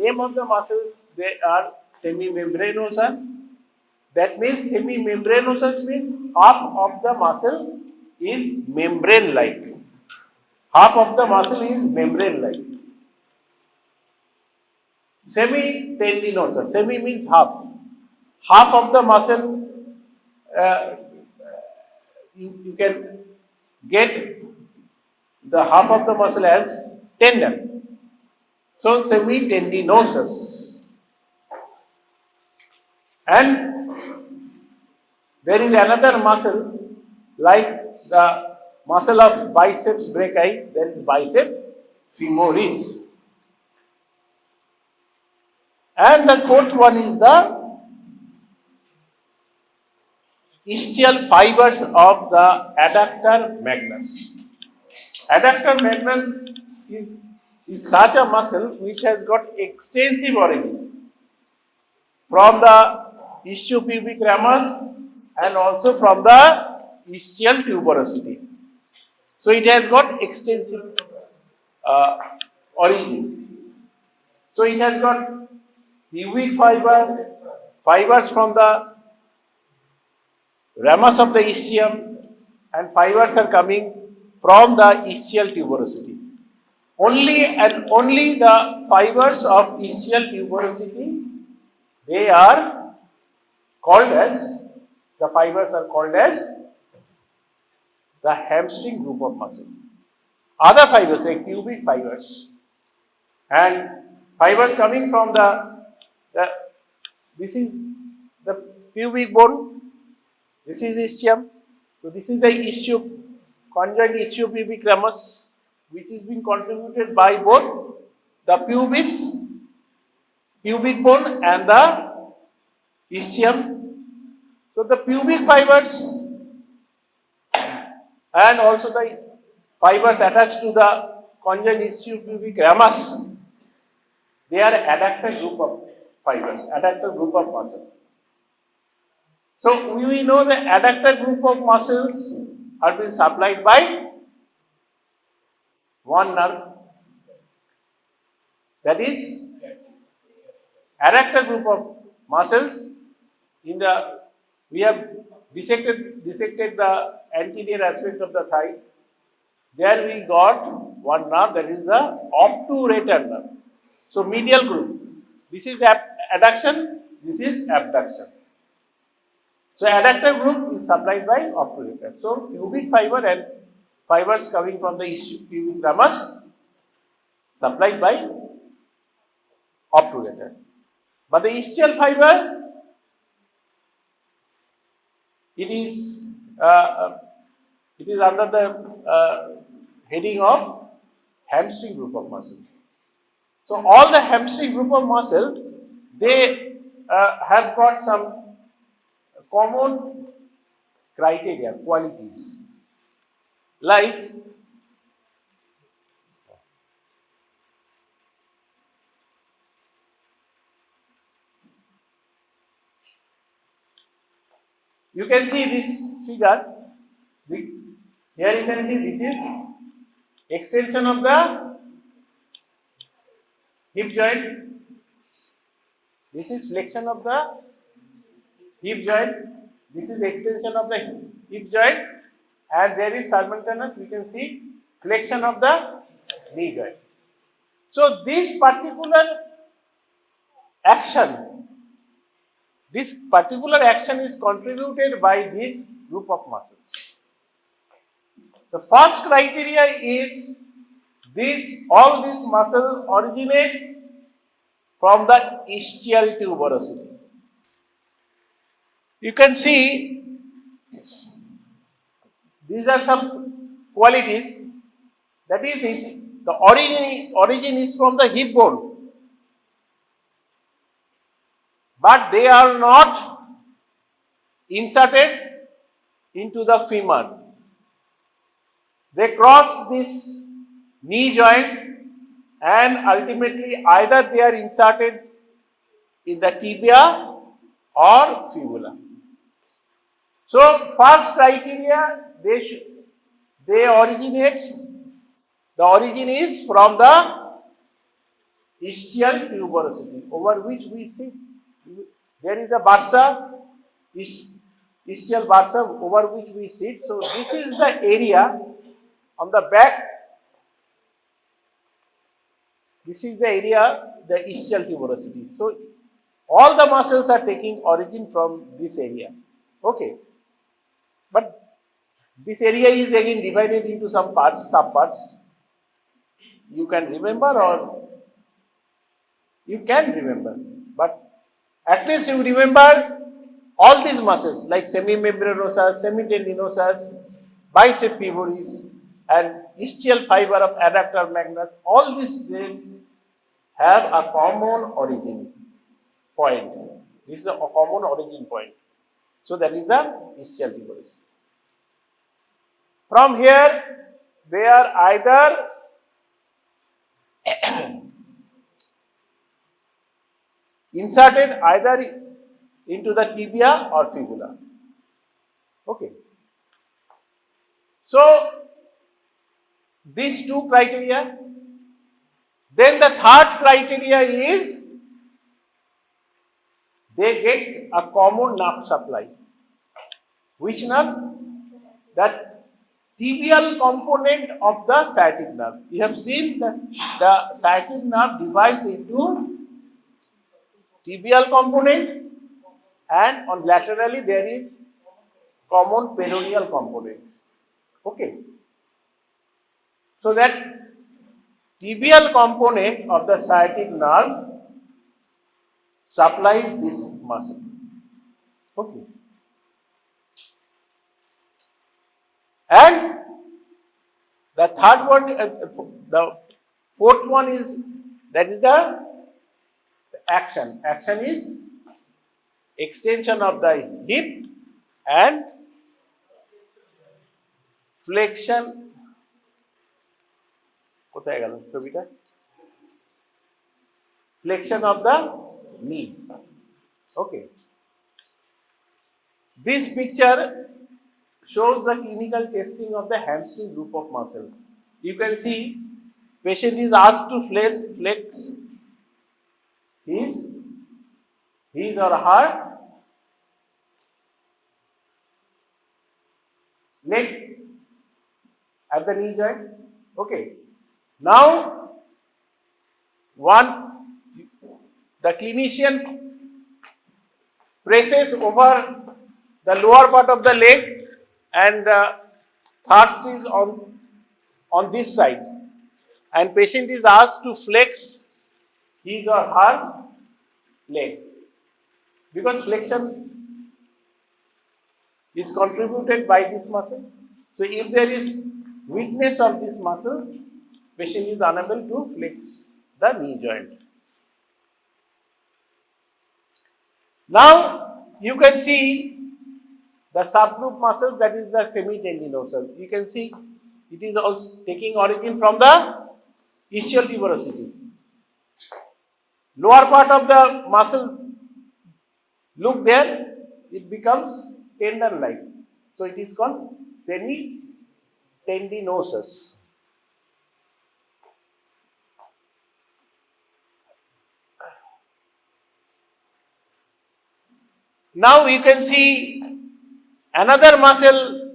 name of the muscles, they are semimembranosus. That means semimembranosus means half of the muscle is membrane-like. Half of the muscle is membrane-like. Semitendinosus. Semi means half. Half of the muscle, you can get the half of the muscle as tendon. So, semitendinosus. And there is another muscle like the muscle of biceps brachii, there is biceps femoris. And the fourth one is the ischial fibers of the adductor magnus. Adductor magnus is such a muscle which has got extensive origin from the ischial ramus and also from the ischial tuberosity. So it has got extensive origin. So it has got pubic fiber, fibers from the ramus of the ischium, and fibers are coming from the ischial tuberosity. Only and only the fibers of ischial tuberosity, they are called as, the fibers are called as the hamstring group of muscle. Other fibers like pubic fibers and fibers coming from this is the pubic bone, this is ischium, so this is the ischium, conjoined ischiopubic ramus, which is being contributed by both the pubis, pubic bone and the ischium. So the pubic fibers and also the fibers attached to the conjoined ischiopubic ramus, they are adductor group of fibers, adductor group of muscle. So we know the adductor group of muscles are being supplied by one nerve, that is adductor group of muscles. In the, we have dissected the anterior aspect of the thigh. There we got one nerve, that is the obturator nerve. So medial group, this is adduction, this is abduction. So adductor group is supplied by obturator. So pubic fiber and fibers coming from the ischiopubic ramus supplied by obturator. But the ischial fiber, it is under the heading of hamstring group of muscle. So all the hamstring group of muscle, they have got some common criteria, qualities, like you can see this figure. Here you can see this is extension of the hip joint. This is flexion of the hip joint. This is extension of the hip joint, and there is simultaneous, we can see flexion of the knee joint. So this particular action is contributed by this group of muscles. The first criteria is all this muscle originates from the ischial tuberosity. You can see these are some qualities, that is the origin is from the hip bone, but they are not inserted into the femur. They cross this knee joint and ultimately either they are inserted in the tibia or fibula. So first criteria, the origin is from the ischial tuberosity, over which we see there is a bursa, ischial bursa over which we sit. So this is the area on the back. This is the area, the ischial tuberosity. So all the muscles are taking origin from this area. Okay. But this area is again divided into some parts, subparts. You can remember, or you can remember, but at least you remember all these muscles like semimembranosus, semitendinosus, biceps femoris, and ischial fiber of adductor magnus. All these they have a common origin point. This is a common origin point. So that is the ischial tuberosity. From here, they are either inserted either into the tibia or fibula. Okay. So these two criteria. Then the third criteria is they get a common nerve supply. Which nerve? That tibial component of the sciatic nerve. You have seen that the sciatic nerve divides into tibial component, and on laterally there is common peroneal component. Okay. So that tibial component of the sciatic nerve supplies this muscle. Okay. And the third one, the fourth one is, that is the action. Action is extension of the hip and flexion. Flexion of the knee. Okay. This picture shows the clinical testing of the hamstring group of muscles. You can see patient is asked to flex his or her leg at the knee joint. Okay. Now, the clinician presses over the lower part of the leg, and the thrust is on this side, and patient is asked to flex his or her leg, because flexion is contributed by this muscle. So if there is weakness of this muscle, patient is unable to flex the knee joint. Now you can see the subgroup muscles, that is the semitendinosus. You can see it is also taking origin from the ischial tuberosity. Lower part of the muscle, look there, it becomes tendon-like. So it is called semitendinosus. Now you can see another muscle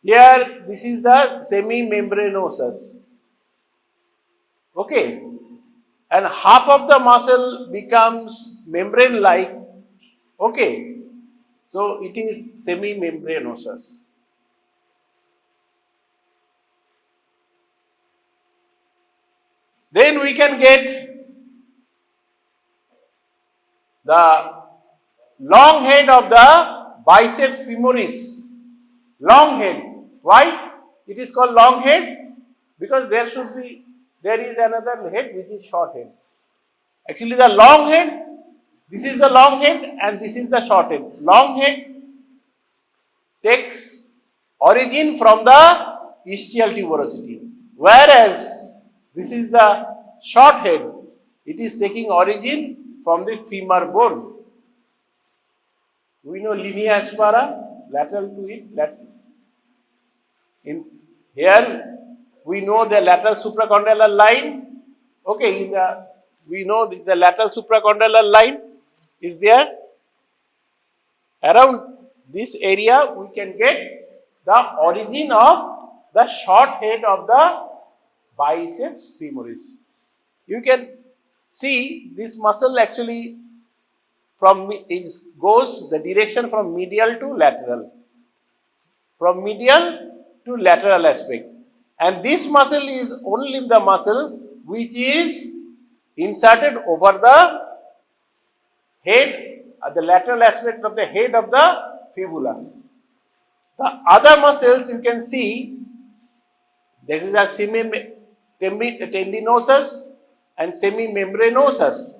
here. This is the semimembranosus. Okay. And half of the muscle becomes membrane-like. Okay. So it is semimembranosus. Then we can get the long head of the Biceps femoris. Long head. Why it is called long head? Because there is another head which is short head. Actually the long head, this is the long head and this is the short head. Long head takes origin from the ischial tuberosity, whereas this is the short head, it is taking origin from the femur bone. We know linea aspera, lateral to it. In here we know the lateral supracondylar line. Okay, in the we know the lateral supracondylar line is there. Around this area we can get the origin of the short head of the biceps femoris. You can see this muscle actually goes the direction from medial to lateral. From medial to lateral aspect. And this muscle is only the muscle which is inserted over the head, the lateral aspect of the head of the fibula. The other muscles you can see, this is a semitendinosus and semimembranosus.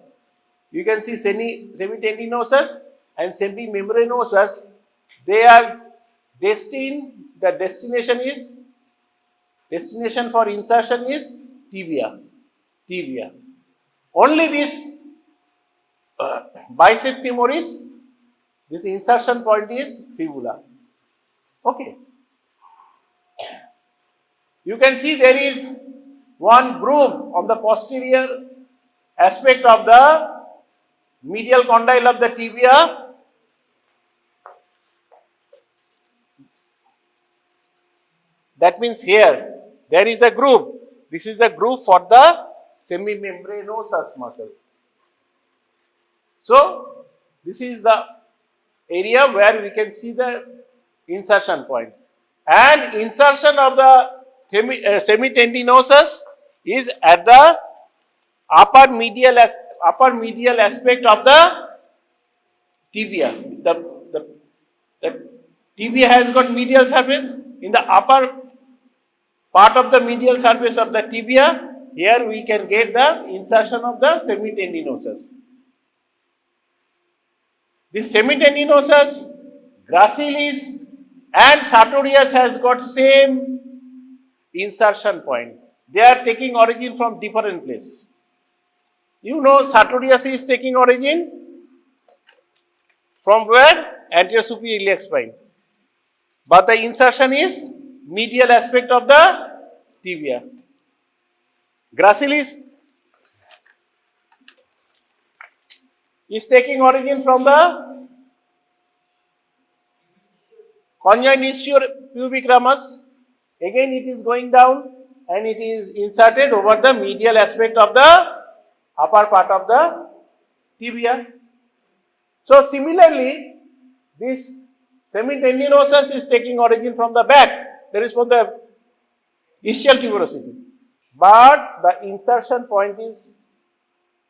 You can see semitendinosus and semimembranosus, they are destined, the destination for insertion is tibia. Only this biceps femoris, this insertion point is fibula. Okay. You can see there is one groove on the posterior aspect of the medial condyle of the tibia. That means here there is a groove. This is a groove for the semimembranosus muscle. So this is the area where we can see the insertion point. And insertion of the semitendinosus is at the upper medial aspect of the tibia. The tibia has got medial surface. In the upper part of the medial surface of the tibia, here we can get the insertion of the semitendinosus. This semitendinosus, Gracilis and Sartorius has got same insertion point. They are taking origin from different place. You know Sartorius is taking origin from where? Anterior superior iliac spine. But the insertion is medial aspect of the tibia. Gracilis is taking origin from the conjoint ischiopubic ramus. Again it is going down and it is inserted over the medial aspect of the upper part of the tibia. So similarly, this semitendinosus is taking origin from the back. There is from the ischial tuberosity. But the insertion point is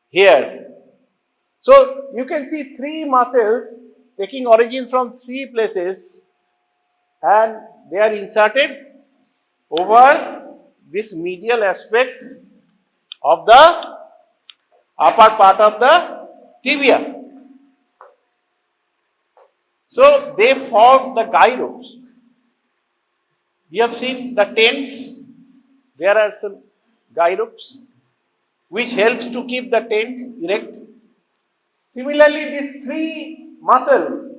here. So you can see three muscles taking origin from three places and they are inserted over this medial aspect of the upper part of the tibia. So they form the guy ropes. You have seen the tents. There are some guy ropes which helps to keep the tent erect. Similarly, these three muscles,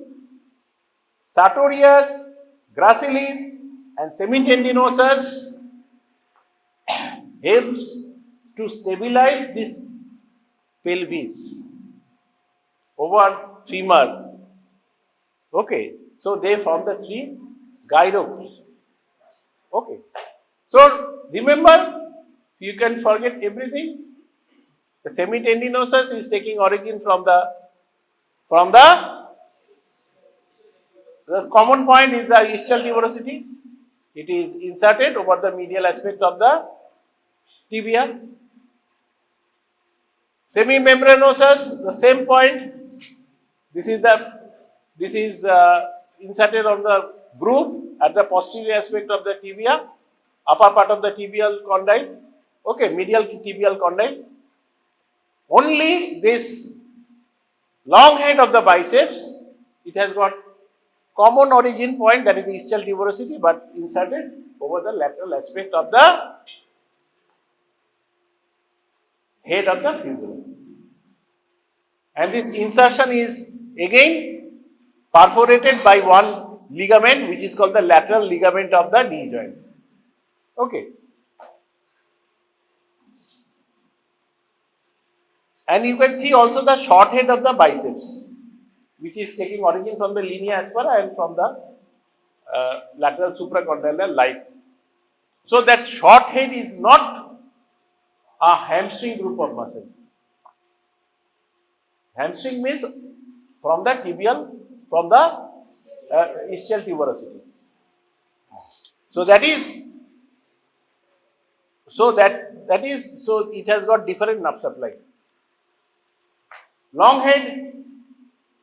Sartorius, Gracilis and Semitendinosus, helps to stabilize this pelvis over femur. Okay, so they form the three guy ropes. Okay, so remember, you can forget everything. The semitendinosus is taking origin from the common point is the ischial tuberosity. It is inserted over the medial aspect of the tibia. Semimembranosus, the same point. This is inserted on the groove at the posterior aspect of the tibia, upper part of the tibial condyle. Okay, medial tibial condyle. Only this long head of the biceps, it has got common origin point, that is the ischial tuberosity, but inserted over the lateral aspect of the head of the fibula. And this insertion is again perforated by one ligament which is called the lateral ligament of the knee joint. Okay. And you can see also the short head of the biceps, which is taking origin from the linea aspera and from the lateral supracondylar light. So that short head is not a hamstring group of muscle. Hamstring means from the tibial, from the ischial tuberosity. So that is, so it has got different nerve supply. Long head,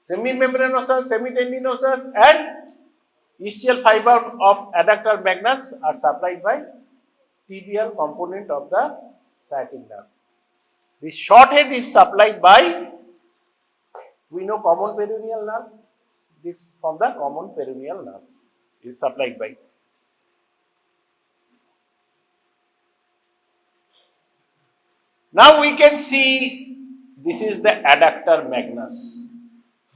semimembranosus, semitendinosus and ischial fiber of adductor magnus are supplied by tibial component of the sciatic nerve. This short head is supplied by, we know, common peroneal nerve. This from the common peroneal nerve is supplied by. Now we can see this is the adductor magnus.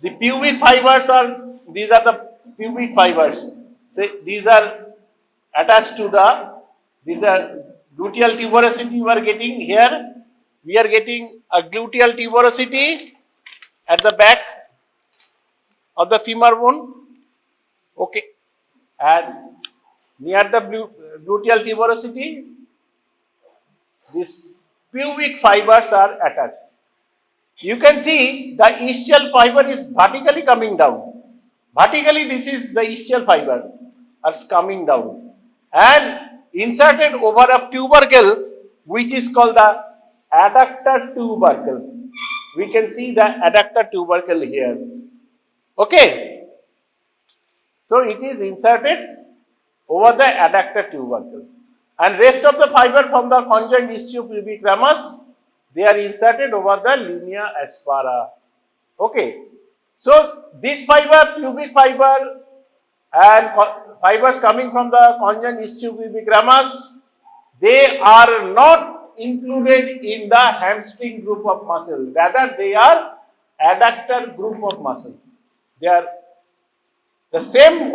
The pubic fibers are, these are the pubic fibers. Say these are attached to the, these are gluteal tuberosity you are getting here. We are getting a gluteal tuberosity at the back of the femur bone. Okay. And near the gluteal tuberosity, these pubic fibers are attached. You can see the ischial fiber is vertically coming down. Vertically, this is the ischial fiber is coming down and inserted over a tubercle which is called the adductor tubercle. We can see the adductor tubercle here. Okay. So it is inserted over the adductor tubercle. And rest of the fiber from the conjoint ischiopubic ramus, they are inserted over the linea aspera. Okay. So this fiber, pubic fiber and fibers coming from the conjoint ischiopubic ramus, they are not included in the hamstring group of muscle. Rather, they are adductor group of muscle. They are the same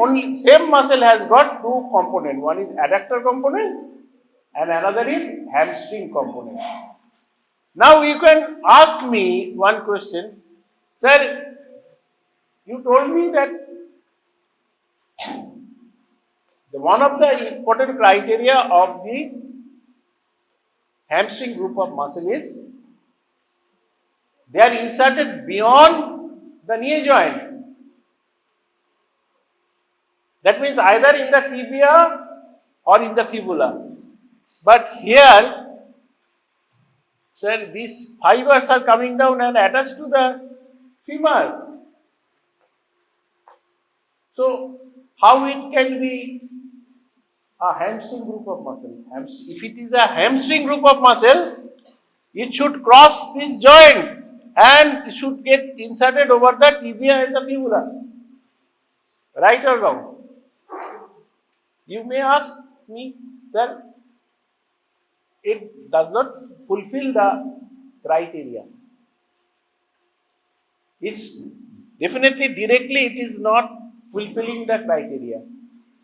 muscle has got two components. One is adductor component and another is hamstring component. Now you can ask me one question, sir. You told me that one of the important criteria of the hamstring group of muscle is they are inserted beyond the knee joint. That means either in the tibia or in the fibula. But here, sir, these fibers are coming down and attached to the femur. So, how it can be a hamstring group of muscle? If it is a hamstring group of muscle, it should cross this joint and it should get inserted over the tibia and the fibula. Right or wrong? You may ask me, sir, it does not fulfill the criteria. It's definitely directly it is not fulfilling the criteria.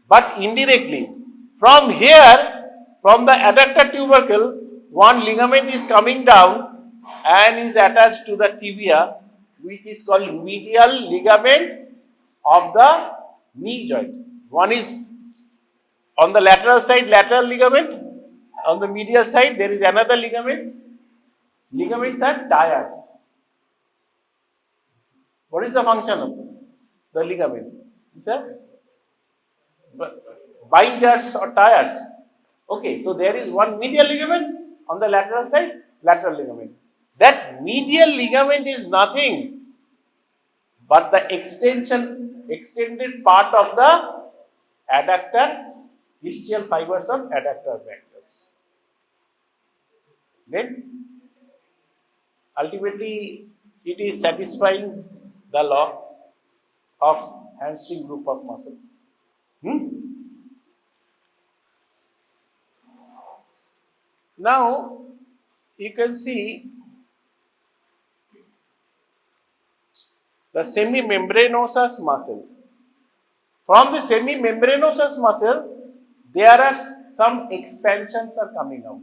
But indirectly, from here, from the adductor tubercle, one ligament is coming down and is attached to the tibia, which is called medial ligament of the knee joint. One is on the lateral side, lateral ligament. On the medial side, there is another ligament. Ligaments are tired. What is the function of the ligament? Sir? Binders or tires. Okay, so there is one medial ligament on the lateral side, lateral ligament. That medial ligament is nothing but the extended part of the adductor, ischial fibers of adductor magnus. Then, ultimately, it is satisfying the law of hamstring group of muscle. Now, you can see the semimembranosus muscle. From the semimembranosus muscle, there are some expansions are coming out.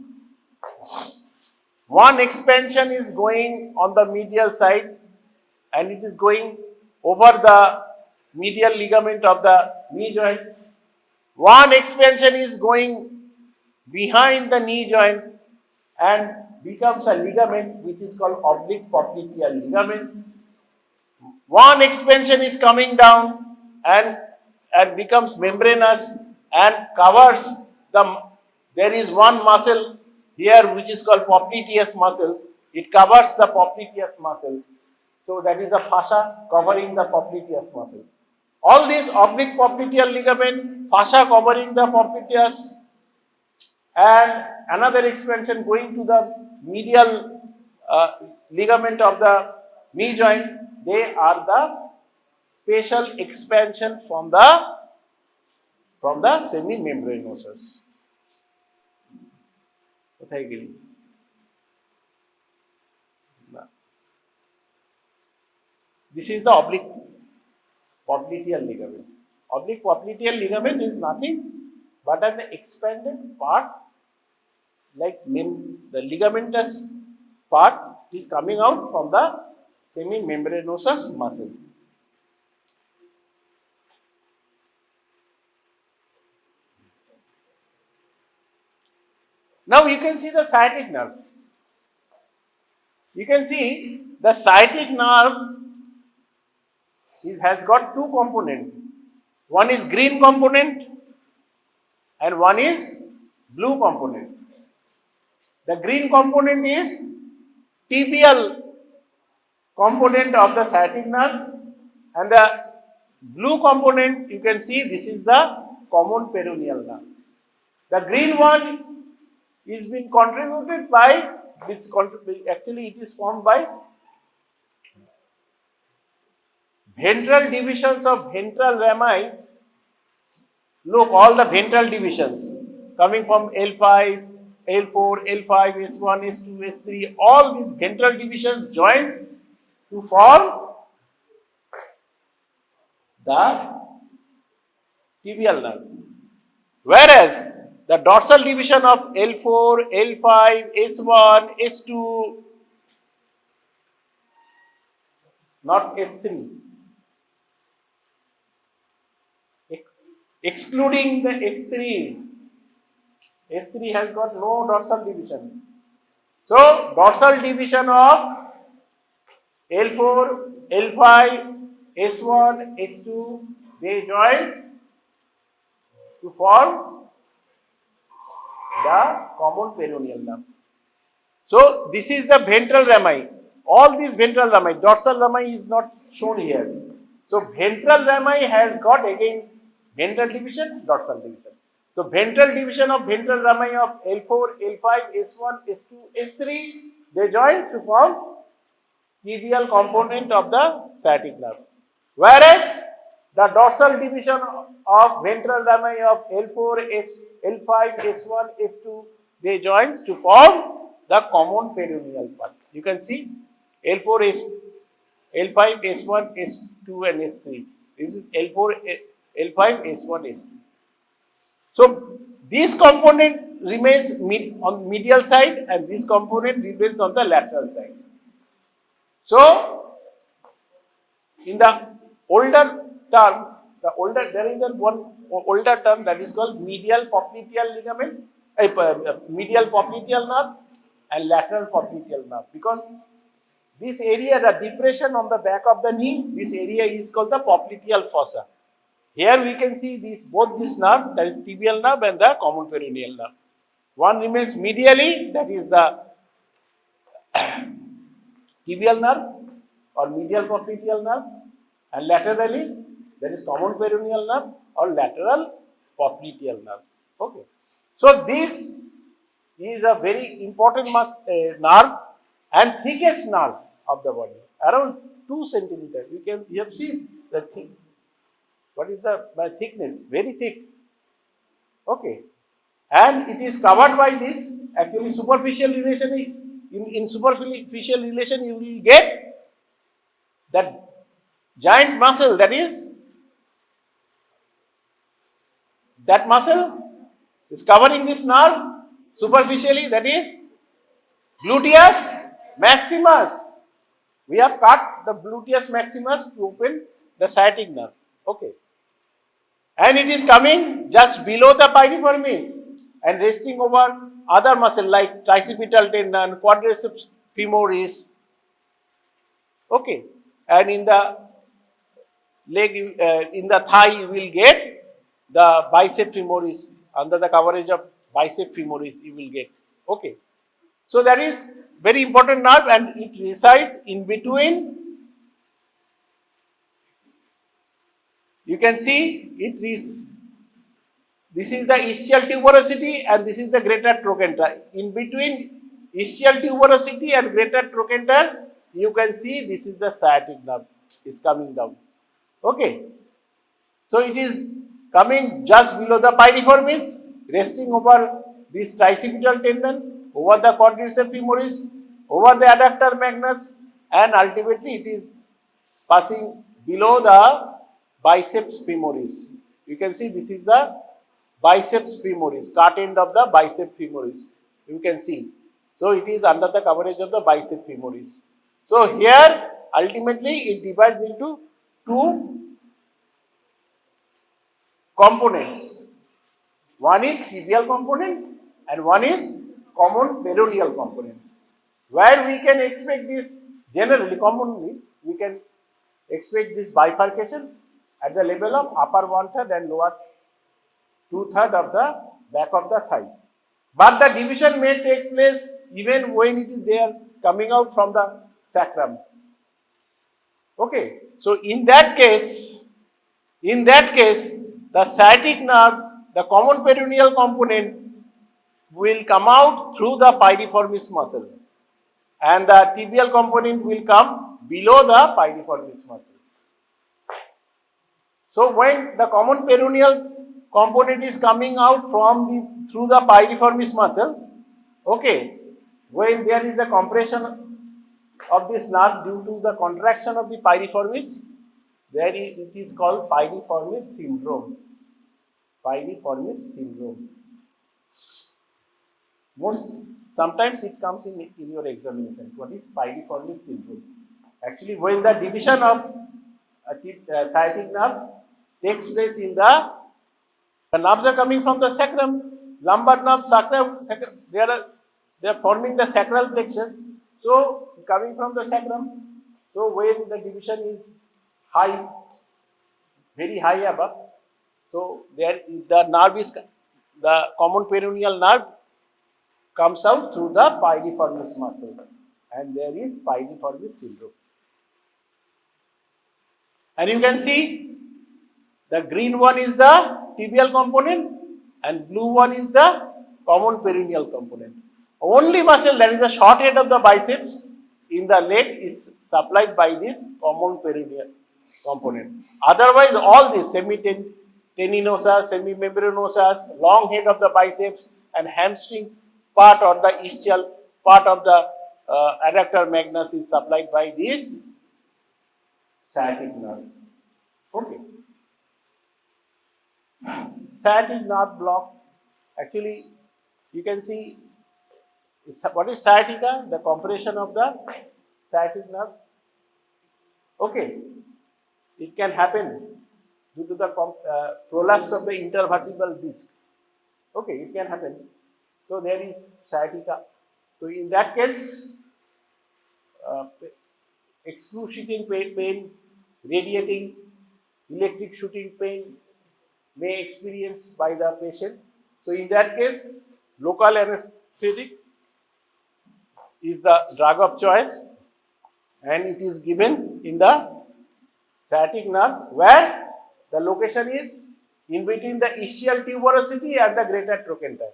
One expansion is going on the medial side and it is going over the medial ligament of the knee joint. One expansion is going behind the knee joint and becomes a ligament which is called oblique popliteal ligament. One expansion is coming down and becomes membranous and covers there is one muscle here which is called popliteus muscle. It covers the popliteus muscle. So that is the fascia covering the popliteus muscle. All these oblique popliteal ligament, fascia covering the popliteus, and another expansion going to the medial ligament of the knee joint, they are the spatial expansion from the semimembranosus. This is the oblique popliteal ligament. Oblique popliteal ligament is nothing but an expanded part, like the ligamentous part is coming out from the semimembranosus muscle. Now you can see the sciatic nerve. You can see the sciatic nerve has got two components. One is green component and one is blue component. The green component is tibial component of the sciatic nerve, and the blue component, you can see this is the common peroneal nerve. The green one is being contributed by, actually it is formed by ventral divisions of ventral rami. Look, all the ventral divisions coming from L5, L4, L5, S1, S2, S3, all these ventral divisions joins to form the tibial nerve. Whereas the dorsal division of L4, L5, S1, S2, not S3, excluding the S3 has got no dorsal division. So, dorsal division of L4, L5, S1, S2, they join to form the common peroneal nerve. So, this is the ventral rami. All these ventral rami, dorsal rami is not shown here. So, ventral rami has got again ventral division, dorsal division. So, ventral division of ventral rami of L4, L5, S1, S2, S3, they join to form tibial component of the sciatic nerve. Whereas, the dorsal division of ventral rami of L4, L5, S1, S2, they joins to form the common peroneal part. You can see L4, L5, S1, S2 and S3. This is L4, L5, S1, S2. So, this component remains on medial side and this component remains on the lateral side. So, in the older term, there is one older term that is called medial popliteal ligament, medial popliteal nerve and lateral popliteal nerve, because this area, the depression on the back of the knee, this area is called the popliteal fossa. Here we can see both this nerve, that is tibial nerve and the common peroneal nerve. One remains medially, that is the tibial nerve or medial popliteal nerve, and laterally, that is common peroneal nerve or lateral popliteal nerve. Okay. So, this is a very important nerve and thickest nerve of the body, around 2 centimeters. You have seen the thing. What is the thickness? Very thick. Okay. And it is covered by this, actually superficial relation. In superficial relation, you will get that giant muscle, that muscle is covering this nerve superficially, that is Gluteus Maximus. We have cut the Gluteus Maximus to open the sciatic nerve. Okay. And it is coming just below the piriformis and resting over other muscle like tricipital tendon, quadriceps femoris. Okay. And in the leg, in the thigh, you will get the biceps femoris. Under the coverage of biceps femoris, you will get. Okay. So that is very important nerve, and it resides in between. You can see it is. This is the ischial tuberosity and this is the greater trochanter. In between ischial tuberosity and greater trochanter, you can see this is the sciatic nerve is coming down. Okay. So it is coming just below the piriformis, resting over this tricipital tendon, over the quadriceps femoris, over the adductor magnus, and ultimately it is passing below the biceps femoris. You can see this is the biceps femoris, cut end of the biceps femoris. You can see. So it is under the coverage of the biceps femoris. So here ultimately it divides into two components. One is tibial component and one is common peroneal component. Where we can expect this generally, commonly, we can expect this bifurcation at the level of upper 1/3 and lower 2/3 of the back of the thigh. But the division may take place even when it is there coming out from the sacrum. Okay. So in that case, the sciatic nerve, the common peroneal component will come out through the piriformis muscle and the tibial component will come below the piriformis muscle. So when the common peroneal component is coming out through the piriformis muscle, okay, when there is a compression of this nerve due to the contraction of the piriformis, it is called Piriformis Syndrome. Piriformis Syndrome. Sometimes it comes in your examination. What is Piriformis Syndrome? Actually, when the division of sciatic nerve takes place in the nerves are coming from the sacrum, lumbar nerve, sacrum, they are forming the sacral plexus. So coming from the sacrum, so when the division is high, very high above, so there the nerve is the common peroneal nerve comes out through the piriformis muscle, and there is Piriformis Syndrome. And you can see the green one is the tibial component and blue one is the common peroneal component. Only muscle, that is the short head of the biceps in the leg, is supplied by this common peroneal component. Otherwise, all this semitendinosus, semimembranosus, long head of the biceps and hamstring part or the ischial part of the adductor magnus is supplied by this sciatic nerve. Okay. Sciatic nerve block. Actually, you can see what is sciatica? The compression of the sciatic nerve. Okay. It can happen due to the prolapse of the intervertebral disc. Okay, it can happen. So there is sciatica. So in that case, excruciating pain, radiating, electric shooting pain may experienced by the patient. So in that case, local anesthetic is the drug of choice, and it is given in the sciatic nerve where the location is in between the ischial tuberosity and the greater trochanter.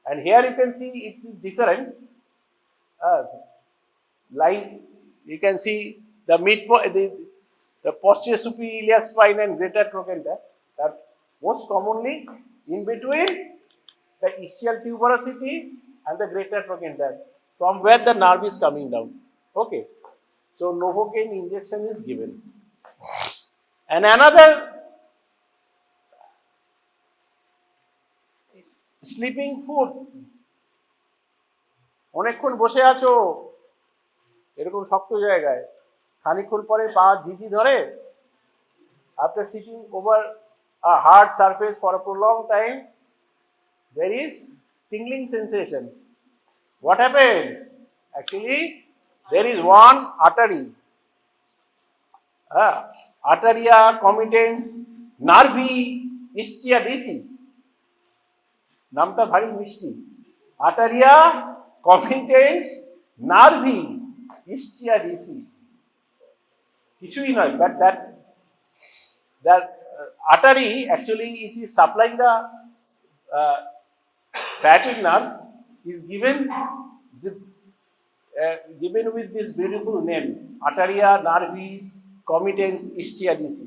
And here you can see it is different. Like you can see the posterior superior iliac spine and greater trochanter are most commonly in between the ischial tuberosity and the greater trochanter, from where the nerve is coming down. Okay. So Novocaine injection is given. And another sleeping food. অনেকক্ষণ বসে আছো এরকম শক্ত জায়গায়, খানিকক্ষণ পরে পা ঝিঝি ধরে, after sitting over a hard surface for a prolonged time, there is tingling sensation. What happens? Actually, there is one artery, arteria commitans nervi ischiadici. নামটা ভারী মিষ্টি, arteria commitans nervi ischiadici. কিছুই নয়, but that artery actually it is supplying the sciatic nerve is given with this beautiful name, arteria nervi commitans ischiadici.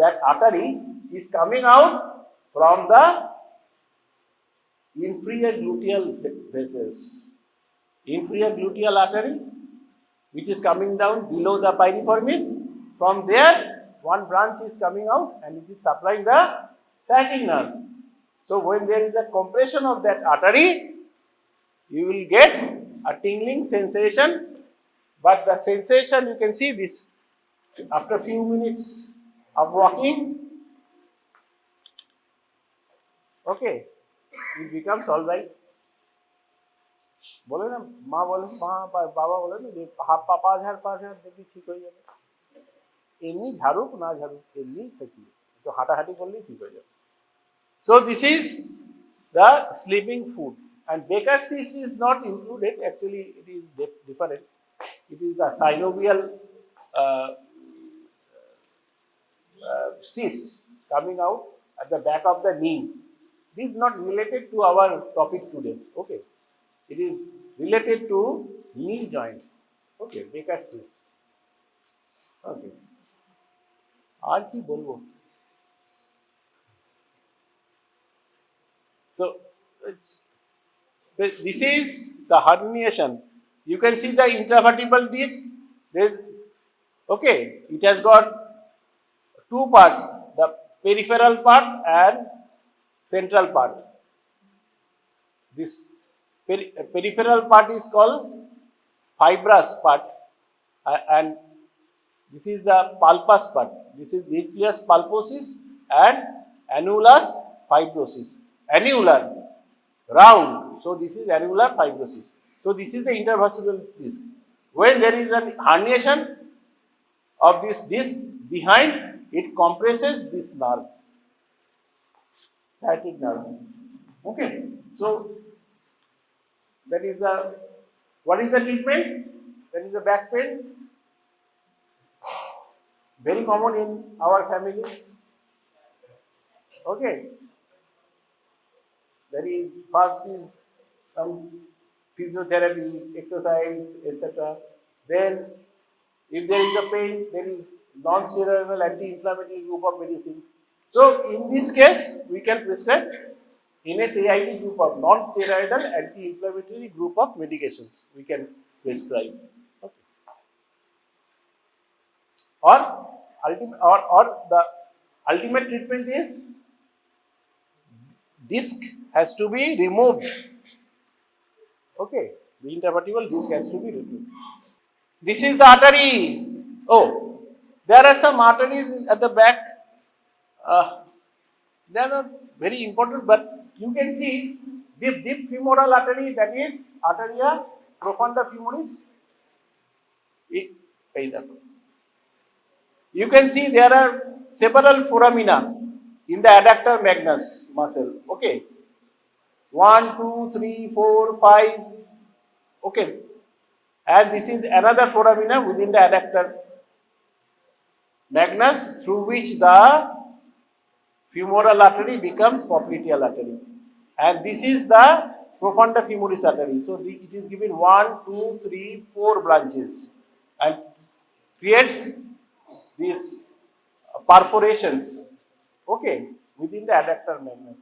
That artery is coming out from the inferior gluteal vessels, inferior gluteal artery, which is coming down below the piriformis. From there, one branch is coming out and it is supplying the sciatic nerve. So when there is a compression of that artery, you will get a tingling sensation, but the sensation, you can see this after a few minutes of walking, okay, it becomes all right. বলে না, মা বলে, মা বাবা বলে না যে পা ঝাড় দেখি ঠিক হয়ে যাবে, এমনি ঝাড়ুক না ঝাড়ুক এমনি থাকি, একটু হাঁটাহাঁটি করলেই ঠিক হয়ে যাবে। So this is the sleeping food, and Gracilis is not included, actually it is different. It is a synovial cyst coming out at the back of the knee. This is not related to our topic today, okay. It is related to knee joint, okay, Gracilis. Okay. আর কি বলবো? So this is the herniation. You can see the intervertebral disc. There's, okay, it has got two parts, the peripheral part and central part. This peripheral part is called fibrous part, and this is the pulpous part. This is nucleus pulposus and annulus fibrosis. Annular, round. So this is annular fibrosis. So this is the intervertebral disc. When there is an herniation of this disc behind, it compresses this nerve, sciatic nerve. Okay. So that is the, what is the treatment? That is the back pain. Very common in our families. Okay. That is, first is some physiotherapy, exercise, etc. Then, if there is a pain, there is non-steroidal anti-inflammatory group of medicine. So, in this case, we can prescribe NSAID group of non-steroidal anti-inflammatory group of medications. We can prescribe. Okay. Or the ultimate treatment is disc has to be removed. Okay, the intervertebral disc has to be removed. This is the artery. Oh, there are some arteries at the back. They are not very important, but you can see the deep femoral artery, that is arteria profunda femoris. You can see there are several foramina in the adductor magnus muscle. Okay, 1, 2, 3, 4, 5. Okay, and this is another foramina within the adductor magnus, through which the femoral artery becomes popliteal artery, and this is the profunda femoris artery. So it is given 1, 2, 3, 4 branches and creates these perforations, okay, within the adductor magnus.